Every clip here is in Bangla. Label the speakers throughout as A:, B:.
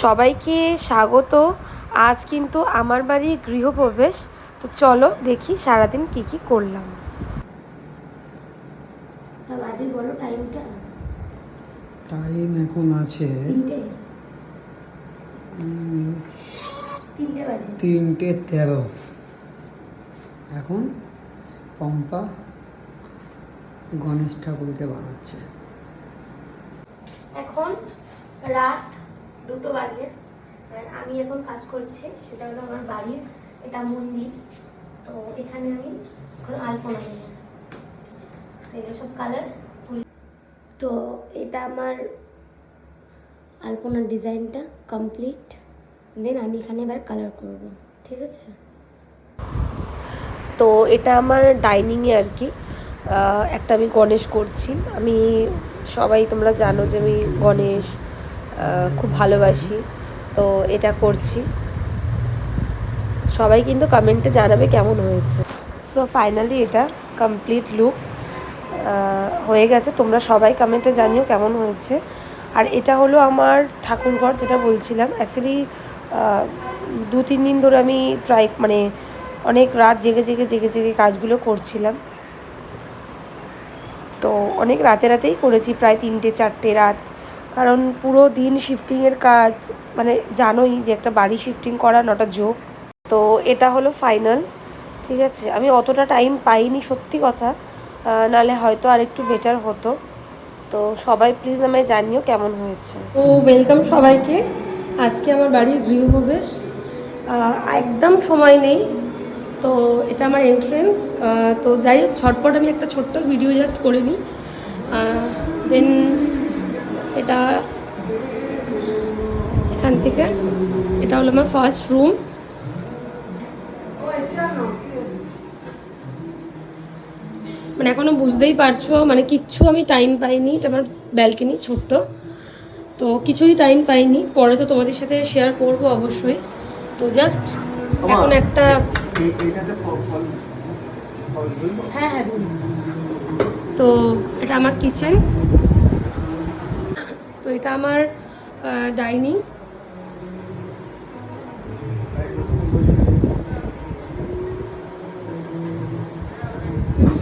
A: সবাইকে স্বাগত। আজ কিন্তু আমার বাড়ি গৃহপ্রবেশ। তো চলো দেখি সারাদিন কি কি করলাম।
B: আজই বলো টাইমটা।
C: টাইম এখন আছে 3:13। এখন পম্পা গণেশ ঠাকুরকে বানাচ্ছে।
B: এখন রাত 2টো বাজে আর আমি এখন কাজ করছি। সেটা হলো আমার বাড়ির, এটা মন্দির। তো এখানে আমি এখন আলপনা দেবো। এগুলো সব কালার তুলি। তো এটা আমার আলপনার ডিজাইনটা কমপ্লিট। দেন আমি এখানে এবার কালার করব, ঠিক আছে?
A: তো এটা আমার ডাইনিংয়ে আর কি একটা আমি গণেশ করছি। আমি সবাই তোমরা জানো যে আমি গণেশ খুব ভালোবাসি, তো এটা করছি। সবাই কিন্তু কমেন্টে জানাবে কেমন হয়েছে। সো ফাইনালি এটা কমপ্লিট লুক হয়ে গেছে। তোমরা সবাই কমেন্টে জানিও কেমন হয়েছে। আর এটা হলো আমার ঠাকুরঘর, যেটা বলছিলাম। অ্যাকচুয়ালি 2-3 দিন ধরে আমি অনেক রাত জেগে জেগে কাজগুলো করছিলাম। তো অনেক রাতেই করেছি, প্রায় 3-4 রাত। কারণ পুরো দিন শিফটিংয়ের কাজ, জানোই যে একটা বাড়ি শিফটিং করা নটা যোগ। তো এটা হলো ফাইনাল, ঠিক আছে। আমি অতটা টাইম পাইনি সত্যি কথা, নালে হয়তো আর একটু বেটার হতো। তো সবাই প্লিজ আমায় জানিও কেমন হয়েছে। তো ওয়েলকাম সবাইকে। আজকে আমার বাড়ির গৃহপ্রবেশ, একদম সময় নেই। তো এটা আমার এন্ট্রেন্স। তো যাই হোক, ঝটপট আমি একটা ছোট্ট ভিডিও জাস্ট করে নিই। দেন এটা এখান থেকে, এটা হলো আমার ফার্স্ট রুম। এখনো বুঝতেই পারছো, কিচ্ছু আমি টাইম পাইনি। এটা আমার ব্যালকনি ছোট্ট, তো কিছুই টাইম পাইনি। পরে তো তোমাদের সাথে শেয়ার করবো অবশ্যই। তো জাস্ট এখন একটা হ্যাঁ হ্যাঁ ধরুন। তো এটা আমার কিচেন, তো এটা আমার ডাইনিং।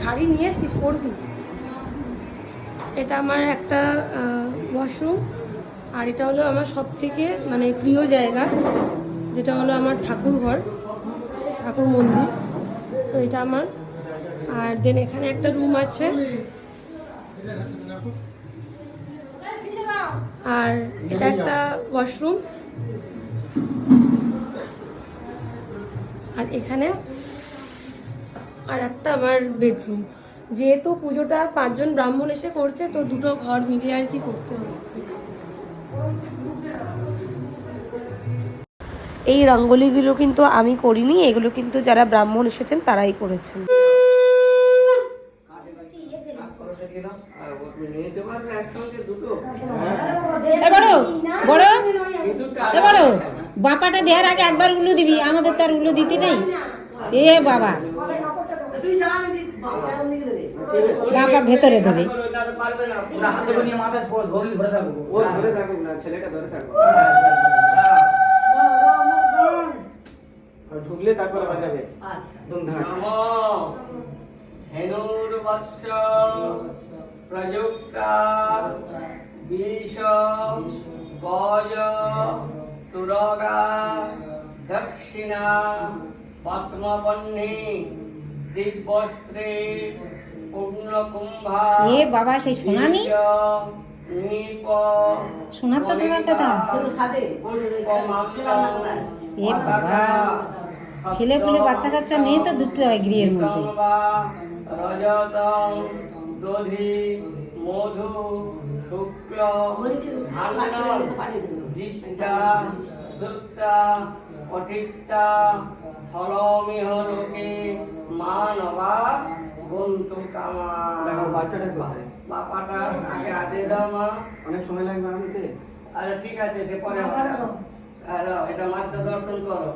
A: শাড়ি নিয়ে এসছিস পরবি। এটা আমার একটা ওয়াশরুম। আর এটা হলো আমার সবথেকে প্রিয় জায়গা, যেটা হলো আমার ঠাকুর মন্দির। তো এটা আমার। আর দেন এখানে একটা রুম আছে, আর এটা একটা ওয়াশরুম। আর এখানে আর একটা আমার বেডরুম। যেহেতু পুজোটা 5 জন ব্রাহ্মণ এসে করছে, তো দুটো ঘর মিলিয়ে আর কি করতে হচ্ছে। এই রঙ্গোলিগুলো কিন্তু আমি করিনি, এগুলো কিন্তু যারা ব্রাহ্মণ এসেছেন তারাই করেছেন।
D: বাপাটা দেওয়ার আগে একবার উলু দিবি, আমাদের তার উলু দিতে নেই। এ বাবা, বাবা ভেতরে দেবে।
C: ঢুকলে তারপরে বাজাবে।
E: প্রযুক্তা বিষ গজ তুরগা দক্ষিণা পদ্মবহ্নি দিব্যস্ত্রী পূর্ণকুম্ভা।
D: এ বাবা, সেই শোনানি শোনার তো থাকার কথা। এ বাবা, ছেলে পুলে বাচ্চা কাচ্চা নেই তো ঢুকতে হয় গৃহের মধ্যে।
E: রজতং দধি মধু শুক্ল দিষ্টা সুপ্তা অঠিক্তা ফলমিহ লোকে মানবা বন্তু কামা।
C: বাচ্চাটা কোথায়?
E: বাপাটা আগে আদে দাও মা,
C: অনেক সময় লাগবে আনতে।
E: আরে ঠিক আছে, যে পরে এটা মাত্র দর্শন করো।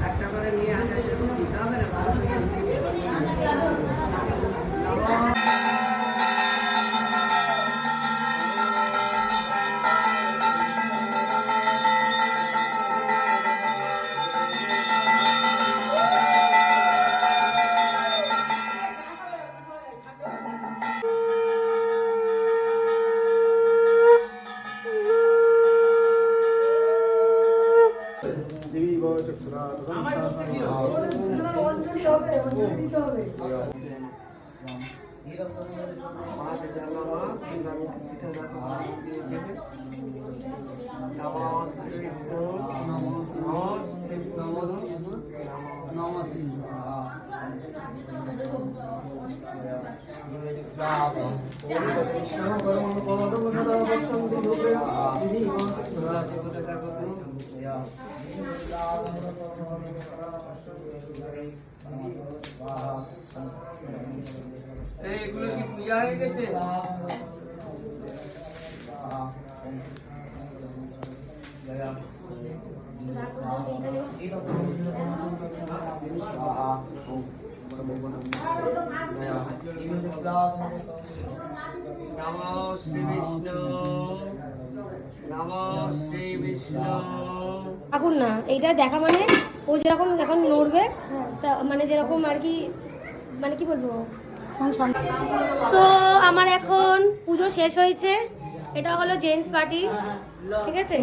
E: একটা করে নিয়ে আসা দিতে হবে না, ভালো করে এইগুলো কি পূজা হয়ে গেছে? নমো শ্রী বিষ্ণু, নমো শ্রী বিষ্ণু।
B: এখন না এইটা দেখা মানে ও যেরকম এখন নড়বে তা মানে যেরকম আর কি মানে কি বলবো। তো আমার এখন পুজো শেষ হয়েছে, এটা হলো জেন্টস পার্টি, ঠিক আছে।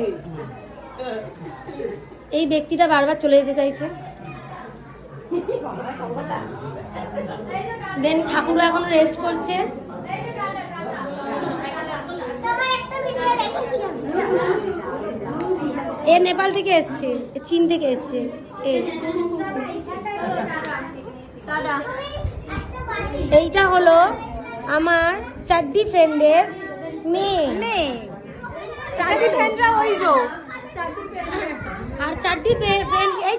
B: এই ব্যক্তিটা বারবার চলে যেতে চাইছে। দেন ঠাকুরও এখন রেস্ট করছে। এ নেপাল থেকে এসছে, এ চীন থেকে এসছে। এইটা হলো আমার চাড্ডি ফ্রেন্ডের মেয়ে। চাড্ডি ফ্রেন্ডরা ওই যে আর চাড্ডি ফ্রেন্ড, এই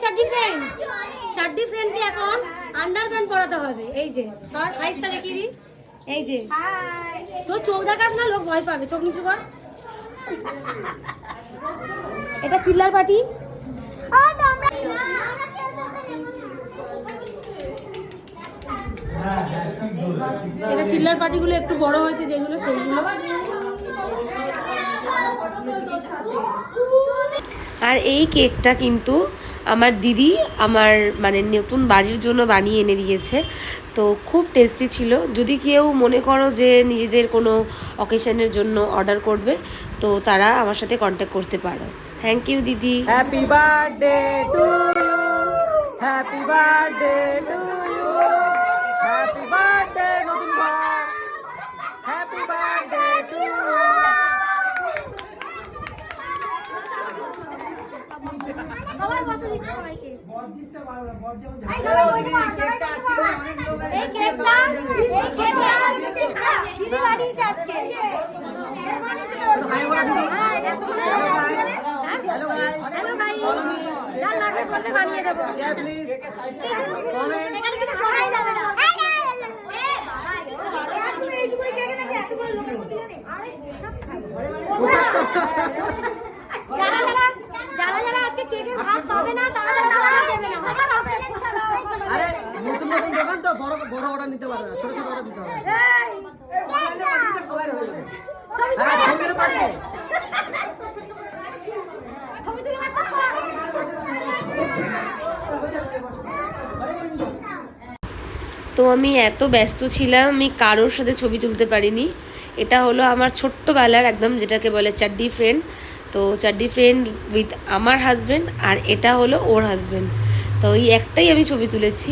B: চাড্ডি ফ্রেন্ডকে এখন আন্ডারপ্যান্ট পরাতে হবে। এই যে সর সাইজটা দেখিয়ে দিই। এই যে তোর চোখ দেখাস না, লোক ভয় পাবে, চোখ নিচু কর। এটা চিল্লার পার্টি। এটা চিল্লার পার্টিগুলো একটু বড় হয়েছে যেগুলো, সেইগুলো।
A: আর এই কেকটা কিন্তু আমার দিদি আমার মানে নতুন বাড়ির জন্য বানিয়ে এনে দিয়েছে। তো খুব টেস্টি ছিল। যদি কেউ মনে করো যে নিজেদের কোনো অকেশনের জন্য অর্ডার করবে তো তারা আমার সাথে কন্ট্যাক্ট করতে পারো। থ্যাংক ইউ দিদি।
C: Happy birthday to you, happy birthday to you, happy birthday নতুন ভাই, হ্যাপি বার্থডে টু ইউ।
B: সবাই বসে দিচ্ছে সবাইকে। দিদি বানিয়েছে আজকে। হ্যালো ভাই, যা লাগবে করতে বানিয়ে দেবো। এখানে কিন্তু সবাই যাবে না। যারা যারা আজকে কেকের ভাত পাবে না তারা দেবে না।
C: আরে নতুন নতুন দোকান তো বড় বড় অর্ডার নিতে পারবে না, ছোট ছোট অর্ডার দিতে হবে।
A: তো আমি এত ব্যস্ত ছিলাম আমি কারোর সাথে ছবি তুলতে পারিনি। এটা হলো আমার ছোট্টবেলার একদম যেটাকে বলে চাড্ডি ফ্রেন্ড। তো চাড্ডি ফ্রেন্ড উইথ আমার হাজব্যান্ড, আর এটা হলো ওর হাজব্যান্ড। তো এই একটাই আমি ছবি তুলেছি।